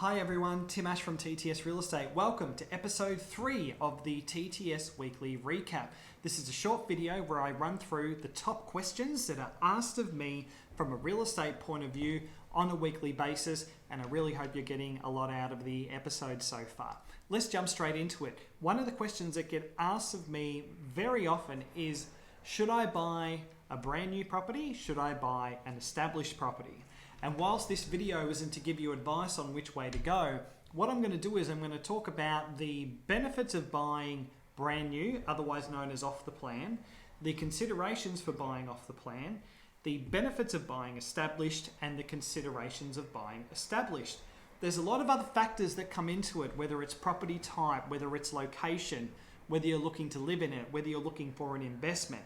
Hi everyone, Tim Ash from TTS Real Estate. Welcome to episode 3 of the TTS Weekly Recap. This is a short video where I run through the top questions that are asked of me from a real estate point of view on a weekly basis, and I really hope you're getting a lot out of the episode so far. Let's jump straight into it. One of the questions that get asked of me very often is, should I buy a brand new property? Should I buy an established property? And whilst this video isn't to give you advice on which way to go, what I'm going to do is I'm going to talk about the benefits of buying brand new, otherwise known as off the plan, the considerations for buying off the plan, the benefits of buying established, and the considerations of buying established. There's a lot of other factors that come into it, whether it's property type, whether it's location, whether you're looking to live in it, whether you're looking for an investment.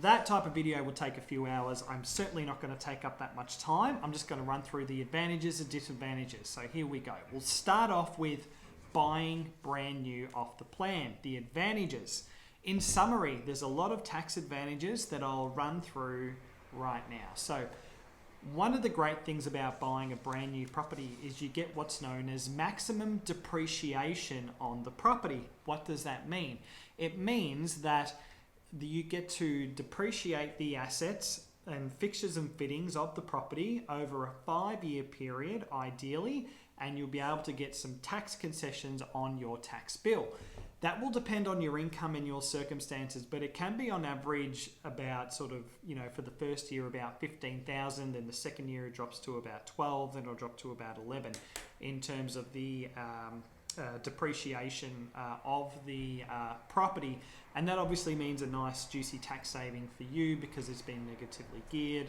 That type of video will take a few hours. I'm certainly not going to take up that much time. I'm just going to run through the advantages and disadvantages. So here we go. We'll start off with buying brand new off the plan. The advantages. In summary, there's a lot of tax advantages that I'll run through right now. So one of the great things about buying a brand new property is you get what's known as maximum depreciation on the property. What does that mean? It means that you get to depreciate the assets and fixtures and fittings of the property over a 5-year period, ideally, and you'll be able to get some tax concessions on your tax bill. That will depend on your income and your circumstances, but it can be on average about for the first year about 15,000, then the second year it drops to about 12, then it'll drop to about 11 in terms of the depreciation of the property. And that obviously means a nice juicy tax saving for you because it's been negatively geared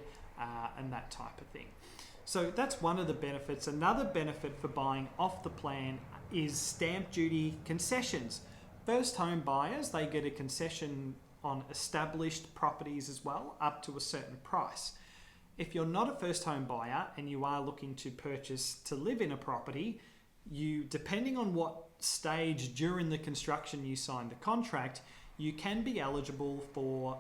and that type of thing. So that's one of the benefits. Another benefit for buying off the plan is stamp duty concessions. First home buyers, they get a concession on established properties as well, up to a certain price. If you're not a first home buyer and you are looking to purchase to live in a property, you, depending on what stage during the construction you signed the contract, you can be eligible for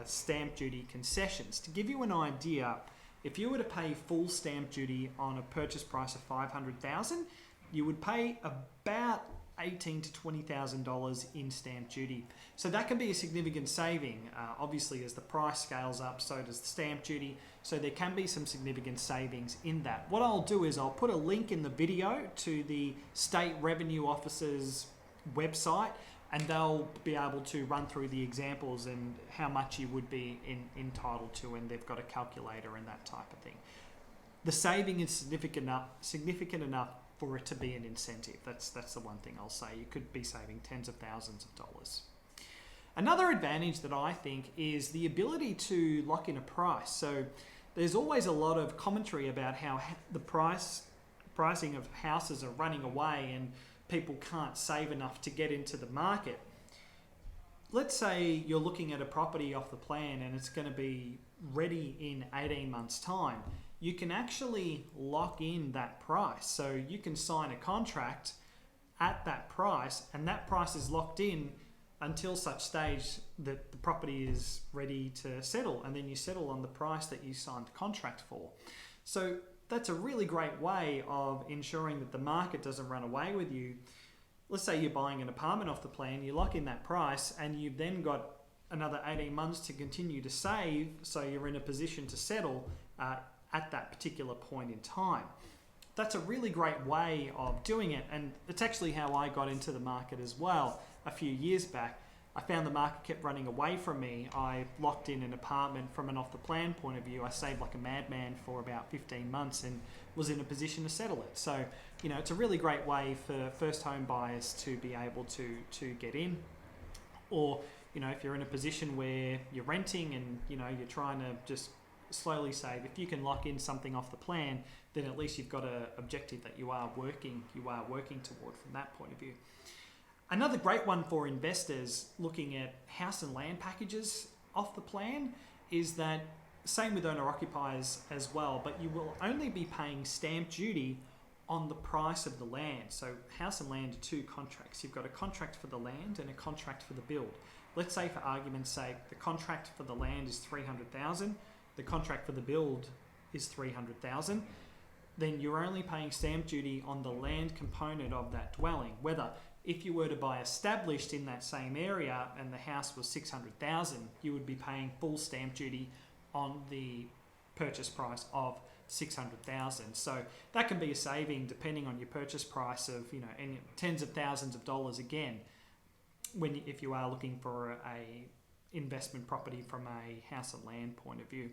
stamp duty concessions. To give you an idea, if you were to pay full stamp duty on a purchase price of $500,000, you would pay about $18,000 to $20,000 in stamp duty. So that can be a significant saving. Obviously, as the price scales up, so does the stamp duty. So there can be some significant savings in that. What I'll do is I'll put a link in the video to the State Revenue Office's website, and they'll be able to run through the examples and how much you would be entitled to, and they've got a calculator and that type of thing. The saving is significant enough for it to be an incentive. That's the one thing I'll say. You could be saving tens of thousands of dollars. Another advantage that I think is the ability to lock in a price. So there's always a lot of commentary about how the pricing of houses are running away and people can't save enough to get into the market. Let's say you're looking at a property off the plan and it's going to be ready in 18 months' time. You can actually lock in that price. So you can sign a contract at that price, and that price is locked in until such stage that the property is ready to settle, and then you settle on the price that you signed the contract for. So that's a really great way of ensuring that the market doesn't run away with you. Let's say you're buying an apartment off the plan, you lock in that price, and you've then got another 18 months to continue to save, so you're in a position to settle at that particular point in time. That's a really great way of doing it, and it's actually how I got into the market as well. A few years back, I found the market kept running away from me. I locked in an apartment from an off the plan point of view. I saved like a madman for about 15 months and was in a position to settle it. So, it's a really great way for first home buyers to be able to get in. Or, if you're in a position where you're renting and, you're trying to just slowly save, if you can lock in something off the plan, then at least you've got an objective that you are working toward from that point of view. Another great one for investors looking at house and land packages off the plan is that, same with owner occupiers as well, but you will only be paying stamp duty on the price of the land. So house and land are two contracts. You've got a contract for the land and a contract for the build. Let's say, for argument's sake, the contract for the land is $300,000, the contract for the build is $300,000. then you're only paying stamp duty on the land component of that dwelling. Whether if you were to buy established in that same area and the house was 600,000, you would be paying full stamp duty on the purchase price of 600,000. So that can be a saving depending on your purchase price of, tens of thousands of dollars again, if you are looking for a investment property from a house and land point of view.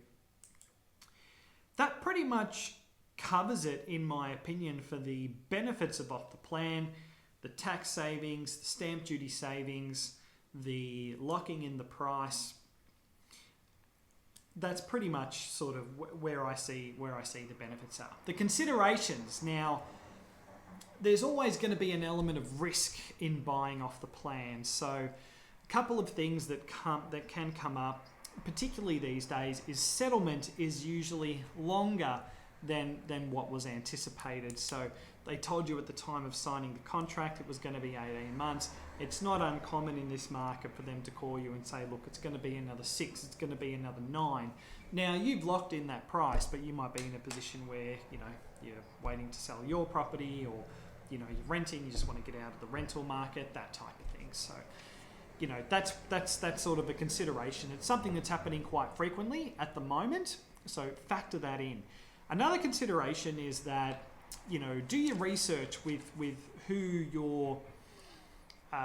That pretty much covers it, in my opinion, for the benefits of off the plan, the tax savings, the stamp duty savings, the locking in the price. That's pretty much sort of where I see the benefits are. The considerations. Now, there's always going to be an element of risk in buying off the plan. So a couple of things that can come up, particularly these days, is settlement is usually longer than what was anticipated. So they told you at the time of signing the contract it was going to be 18 months. It's not uncommon in this market for them to call you and say, look, it's going to be another 6, it's going to be another 9. Now, you've locked in that price, but you might be in a position where, you're waiting to sell your property, or, you're renting, you just want to get out of the rental market, that type of thing. So, that's sort of a consideration. It's something that's happening quite frequently at the moment, so factor that in. Another consideration is that, do your research with who you're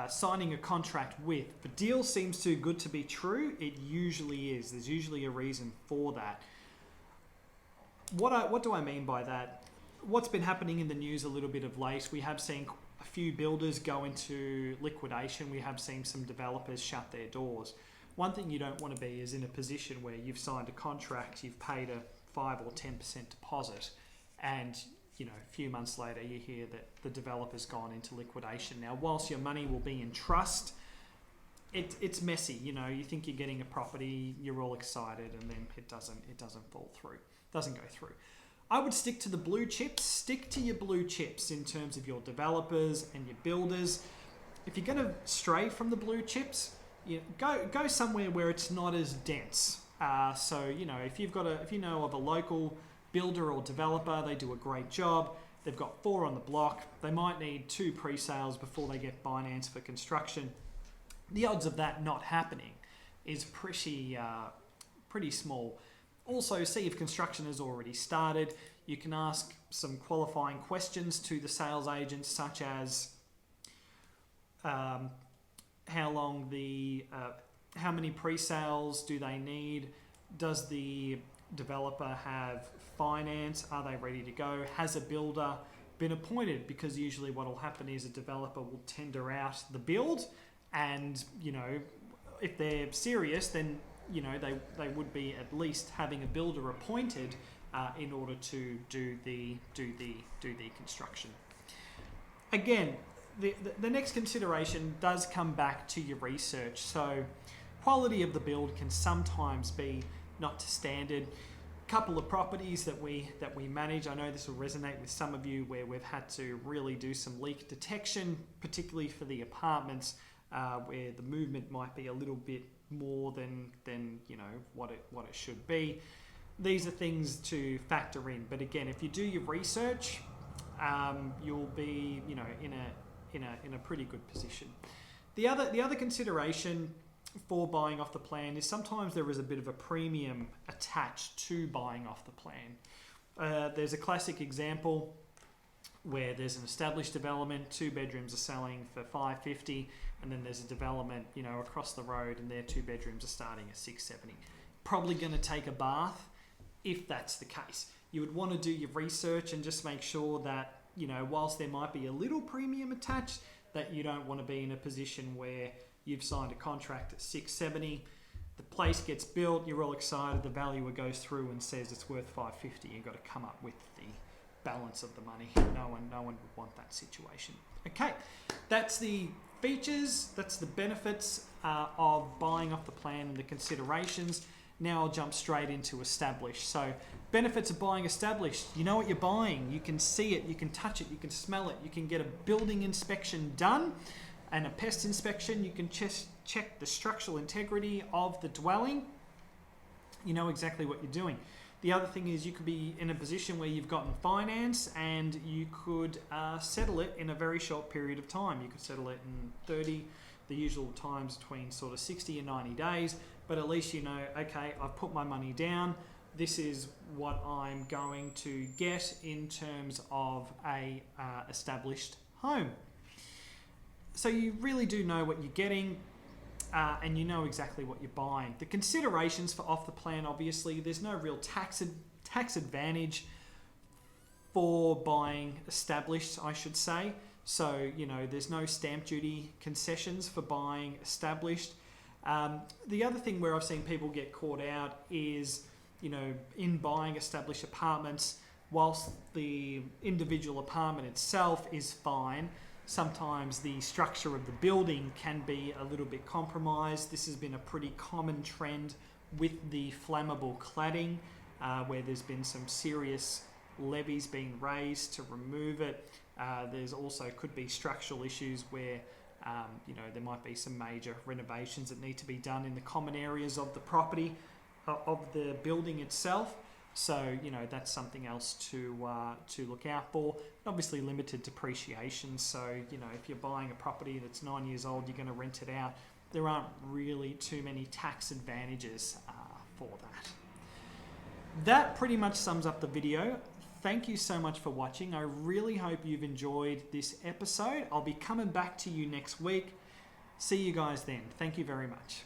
signing a contract with. If a deal seems too good to be true, it usually is. There's usually a reason for that. What do I mean by that? What's been happening in the news a little bit of late, we have seen a few builders go into liquidation. We have seen some developers shut their doors. One thing you don't want to be is in a position where you've signed a contract, you've paid a 5 or 10% deposit, and a few months later you hear that the developer's gone into liquidation. Now, whilst your money will be in trust, it's messy. You think you're getting a property, you're all excited, and then it doesn't fall through, doesn't go through. I would stick to the blue chips. Stick to your blue chips in terms of your developers and your builders. If you're going to stray from the blue chips, go somewhere where it's not as dense. So if you know of a local builder or developer, they do a great job. They've got 4 on the block. They might need 2 pre-sales before they get finance for construction. The odds of that not happening is pretty small. Also, see if construction has already started. You can ask some qualifying questions to the sales agents, such as how many pre-sales do they need? Does the developer have finance? Are they ready to go? Has a builder been appointed? Because usually what will happen is a developer will tender out the build, and if they're serious, then they would be at least having a builder appointed in order to do the construction. Again, the next consideration does come back to your research. So quality of the build can sometimes be not to standard. Couple of properties that we manage, I know this will resonate with some of you, where we've had to really do some leak detection, particularly for the apartments, where the movement might be a little bit more than what it should be. These are things to factor in. But again, if you do your research, you'll be in a pretty good position. The other consideration for buying off the plan is sometimes there is a bit of a premium attached to buying off the plan. There's a classic example where there's an established development, 2 bedrooms are selling for $550, and then there's a development across the road, and their 2 bedrooms are starting at $670. Probably going to take a bath if that's the case. You would want to do your research and just make sure that whilst there might be a little premium attached, that you don't want to be in a position where you've signed a contract at $670, the place gets built, you're all excited, the valuer goes through and says it's worth $550. You've got to come up with the balance of the money. No one would want that situation. Okay, that's the features, that's the benefits of buying off the plan and the considerations. Now I'll jump straight into established. So benefits of buying established: you know what you're buying, you can see it, you can touch it, you can smell it, you can get a building inspection done and a pest inspection. You can check the structural integrity of the dwelling. You know exactly what you're doing. The other thing is you could be in a position where you've gotten finance and you could settle it in a very short period of time. You could settle it in 30, the usual times between sort of 60 and 90 days, but at least you know, okay, I've put my money down. This is what I'm going to get in terms of a established home. So you really do know what you're getting. And you know exactly what you're buying. The considerations for off the plan, obviously, there's no real tax advantage for buying established, I should say. So, you know, there's no stamp duty concessions for buying established. The other thing where I've seen people get caught out is, you know, in buying established apartments, whilst the individual apartment itself is fine, sometimes the structure of the building can be a little bit compromised. This has been a pretty common trend with the flammable cladding, where there's been some serious levies being raised to remove it. There's also could be structural issues where you know, there might be some major renovations that need to be done in the common areas of the property, of the building itself. So, you know, that's something else to look out for. Obviously limited depreciation. So, you know, if you're buying a property that's 9 years old, you're going to rent it out. There aren't really too many tax advantages for that. That pretty much sums up the video. Thank you so much for watching. I really hope you've enjoyed this episode. I'll be coming back to you next week. See you guys then. Thank you very much.